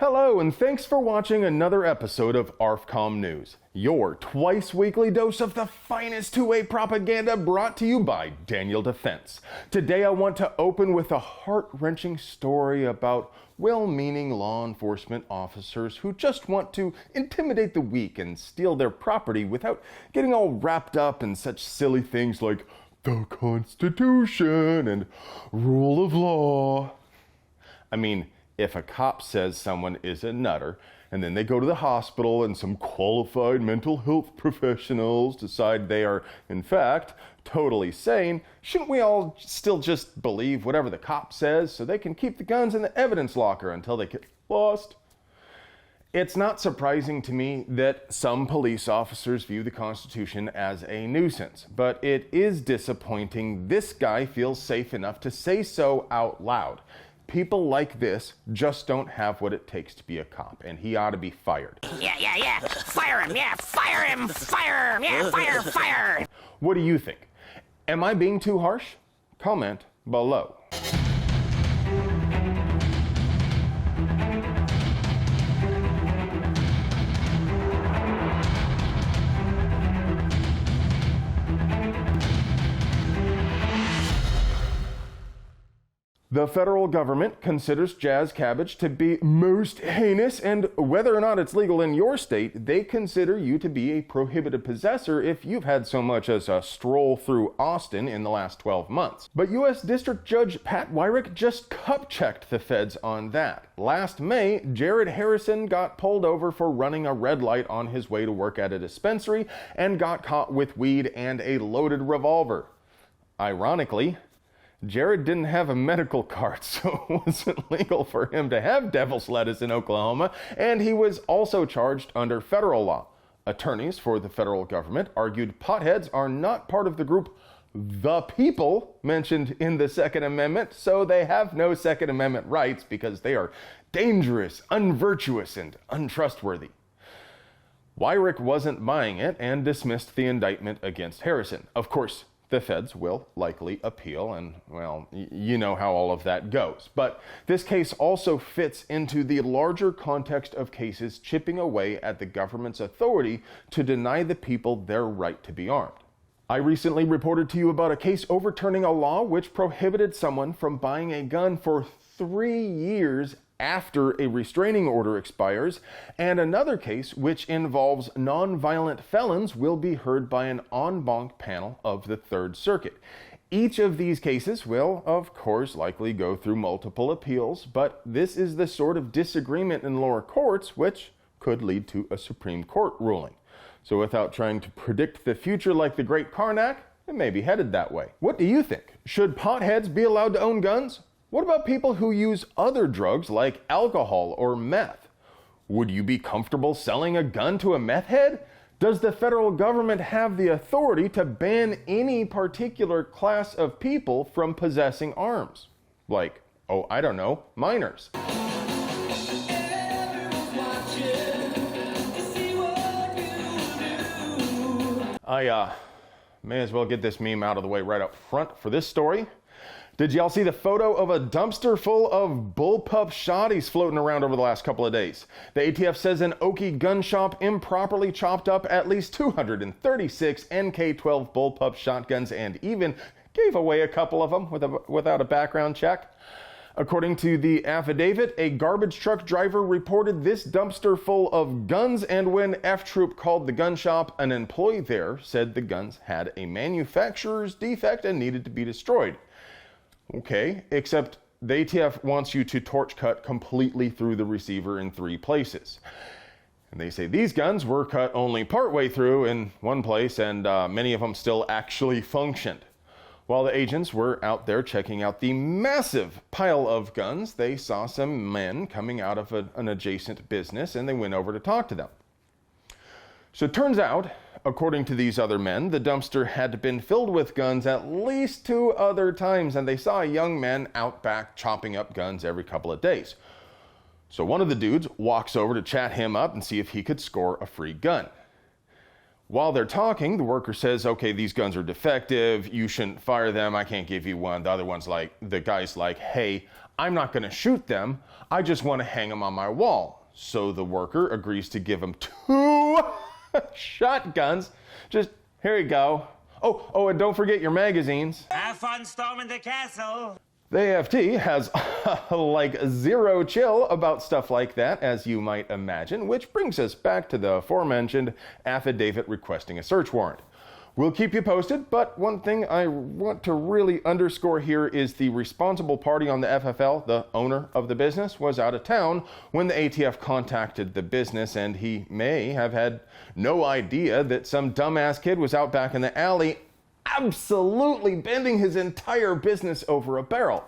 Hello, and thanks for watching another episode of ARFCOM News, your twice-weekly dose of the finest two-way propaganda brought to you by Daniel Defense. Today I want to open with a heart-wrenching story about well-meaning law enforcement officers who just want to intimidate the weak and steal their property without getting all wrapped up in such silly things like the Constitution and rule of law. I mean, if a cop says someone is a nutter, and then they go to the hospital and some qualified mental health professionals decide they are, in fact, totally sane, shouldn't we all still just believe whatever the cop says so they can keep the guns in the evidence locker until they get lost? It's not surprising to me that some police officers view the Constitution as a nuisance, but it is disappointing this guy feels safe enough to say so out loud. People like this just don't have what it takes to be a cop, and he ought to be fired. Yeah. Fire him, fire him, fire. What do you think? Am I being too harsh? Comment below. The federal government considers jazz cabbage to be most heinous, and whether or not it's legal in your state, they consider you to be a prohibited possessor if you've had so much as a stroll through Austin in the last 12 months. But U.S. District Judge Pat Wyrick just cup-checked the feds on that. Last May, Jared Harrison got pulled over for running a red light on his way to work at a dispensary and got caught with weed and a loaded revolver. Ironically, Jared didn't have a medical card, so it wasn't legal for him to have devil's lettuce in Oklahoma, and he was also charged under federal law. Attorneys for the federal government argued potheads are not part of the group the people mentioned in the Second Amendment, so they have no Second Amendment rights because they are dangerous, unvirtuous, and untrustworthy. Wyrick wasn't buying it and dismissed the indictment against Harrison. Of course, the feds will likely appeal, and, well, you know how all of that goes. But this case also fits into the larger context of cases chipping away at the government's authority to deny the people their right to be armed. I recently reported to you about a case overturning a law which prohibited someone from buying a gun for 3 years after a restraining order expires, and another case which involves non-violent felons will be heard by an en banc panel of the Third Circuit. Each of these cases will, of course, likely go through multiple appeals, but this is the sort of disagreement in lower courts which could lead to a Supreme Court ruling. So without trying to predict the future like the Great Karnak, it may be headed that way. What do you think? Should potheads be allowed to own guns? What about people who use other drugs like alcohol or meth? Would you be comfortable selling a gun to a meth head? Does the federal government have the authority to ban any particular class of people from possessing arms? Like, oh, I don't know, minors. I may as well get this meme out of the way right up front for this story. Did y'all see the photo of a dumpster full of Bullpup Shotties floating around over the last couple of days? The ATF says an Okie gun shop improperly chopped up at least 236 NK-12 Bullpup shotguns and even gave away a couple of them without a background check. According to the affidavit, a garbage truck driver reported this dumpster full of guns, and when F-Troop called the gun shop, an employee there said the guns had a manufacturer's defect and needed to be destroyed. Okay, except the ATF wants you to torch cut completely through the receiver in 3 places. And they say these guns were cut only partway through in one place, and many of them still actually functioned. While the agents were out there checking out the massive pile of guns, they saw some men coming out of an adjacent business, and they went over to talk to them. So it turns out, according to these other men, the dumpster had been filled with guns at least 2 other times, and they saw a young man out back chopping up guns every couple of days. So one of the dudes walks over to chat him up and see if he could score a free gun. While they're talking, the worker says, okay, these guns are defective, you shouldn't fire them, I can't give you one. The guy's like, hey, I'm not going to shoot them. I just want to hang them on my wall. So the worker agrees to give him 2 shotguns. Just, here you go. Oh, and don't forget your magazines. Have fun storming the castle. The AFT has like zero chill about stuff like that, as you might imagine, which brings us back to the aforementioned affidavit requesting a search warrant. We'll keep you posted, but one thing I want to really underscore here is the responsible party on the FFL, the owner of the business, was out of town when the ATF contacted the business, and he may have had no idea that some dumbass kid was out back in the alley absolutely bending his entire business over a barrel.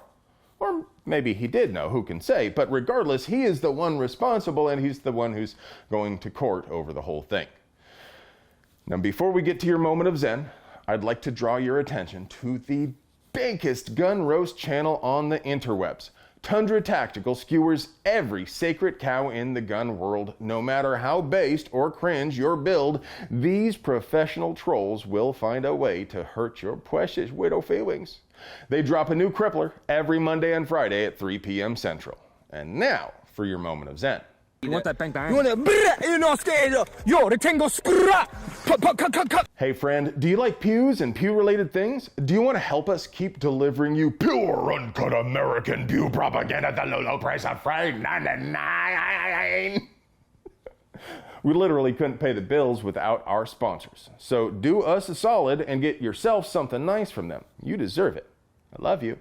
Or maybe he did know, who can say, but regardless, he is the one responsible, and he's the one who's going to court over the whole thing. Now, before we get to your moment of zen, I'd like to draw your attention to the biggest gun roast channel on the interwebs. Tundra Tactical skewers every sacred cow in the gun world. No matter how based or cringe your build, these professional trolls will find a way to hurt your precious widow feelings. They drop a new crippler every Monday and Friday at 3 p.m. Central. And now for your moment of zen. You want that bang bang? You want that? You're not scared. Yo, the tango scrap. Hey friend, do you like pews and pew-related things? Do you want to help us keep delivering you pure, uncut American pew propaganda at the low price of $5.99? We literally couldn't pay the bills without our sponsors. So do us a solid and get yourself something nice from them. You deserve it. I love you.